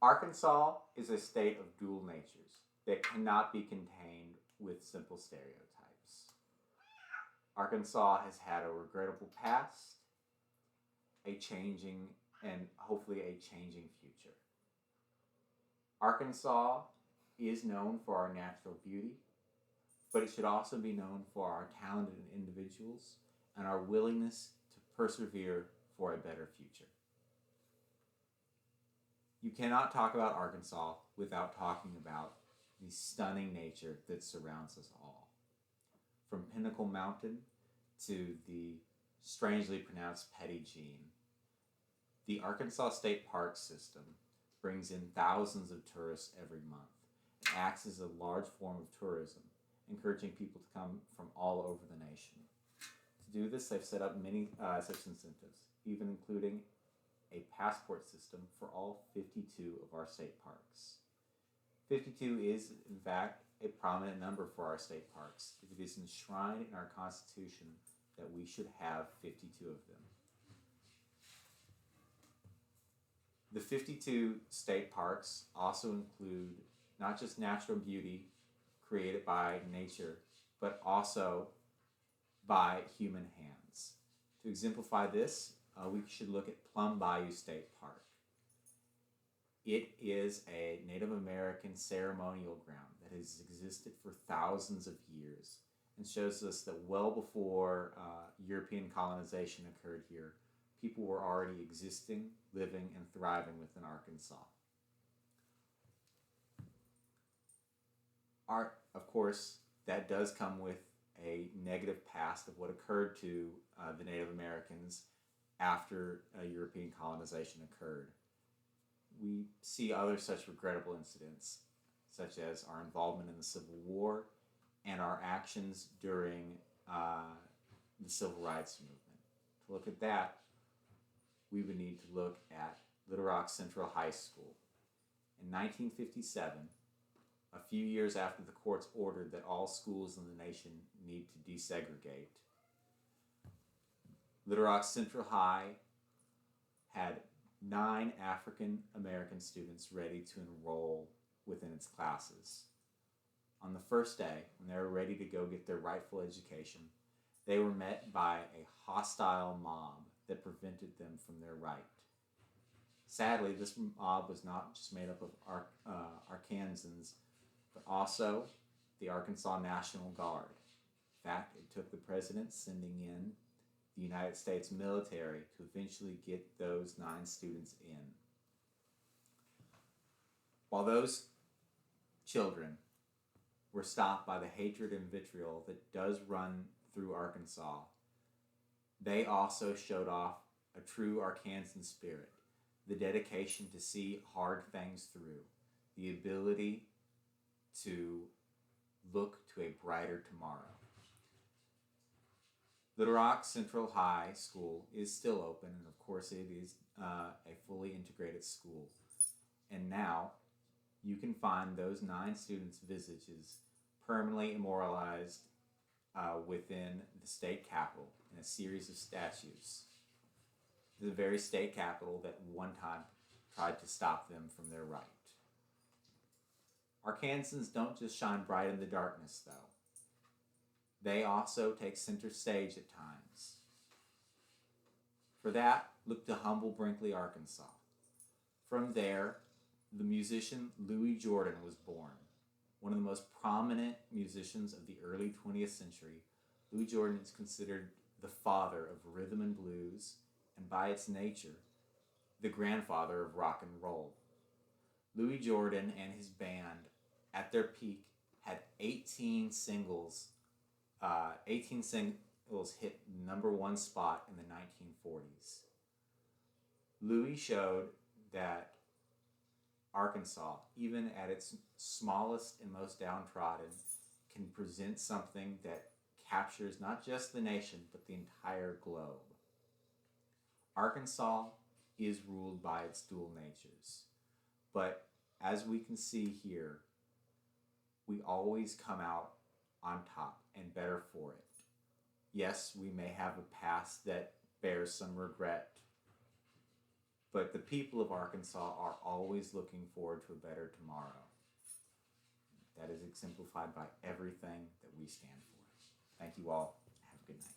Arkansas is a state of dual natures that cannot be contained with simple stereotypes. Arkansas has had a regrettable past, a changing, and hopefully a changing future. Arkansas is known for our natural beauty, but it should also be known for our talented individuals and our willingness to persevere for a better future. You cannot talk about Arkansas without talking about the stunning nature that surrounds us all. From Pinnacle Mountain to the strangely pronounced Petit Jean, the Arkansas State Park system brings in thousands of tourists every month and acts as a large form of tourism, encouraging people to come from all over the nation. To do this, they've set up many such incentives, even including a passport system for all 52 of our state parks. 52 is, in fact, a prominent number for our state parks. It is enshrined in our Constitution that we should have 52 of them. The 52 state parks also include not just natural beauty created by nature, but also by human hands. To exemplify this, we should look at Plum Bayou State Park. It is a Native American ceremonial ground that has existed for thousands of years and shows us that well before European colonization occurred here, people were already existing, living, and thriving within Arkansas. Of course, that does come with a negative past of what occurred to the Native Americans after European colonization occurred. We see other such regrettable incidents, such as our involvement in the Civil War and our actions during the Civil Rights Movement. To look at that, we would need to look at Little Rock Central High School. In 1957, a few years after the courts ordered that all schools in the nation need to desegregate, Little Rock Central High had 9 African American students ready to enroll within its classes. On the first day, when they were ready to go get their rightful education, they were met by a hostile mob that prevented them from their right. Sadly, this mob was not just made up of Arkansans, but also the Arkansas National Guard. In fact, it took the president sending in the United States military to eventually get those 9 students in. While those children were stopped by the hatred and vitriol that does run through Arkansas, they also showed off a true Arkansan spirit, the dedication to see hard things through, the ability to look to a brighter tomorrow. Little Rock Central High School is still open, and of course it is a fully integrated school. And now you can find those 9 students' visages permanently immortalized within the state capitol in a series of statues. The very state capitol that one time tried to stop them from their right. Arkansans don't just shine bright in the darkness, though. They also take center stage at times. For that, look to humble Brinkley, Arkansas. From there, the musician Louis Jordan was born. One of the most prominent musicians of the early 20th century, Louis Jordan is considered the father of rhythm and blues, and by its nature, the grandfather of rock and roll. Louis Jordan and his band, at their peak, had 18 singles hit #1 spot in the 1940s. Louis showed that Arkansas, even at its smallest and most downtrodden, can present something that captures not just the nation, but the entire globe. Arkansas is ruled by its dual natures, but as we can see here, we always come out on top and better for it. Yes, we may have a past that bears some regret, But the people of Arkansas are always looking forward to a better tomorrow. That is exemplified by everything that we stand for. Thank you all. Have a good night.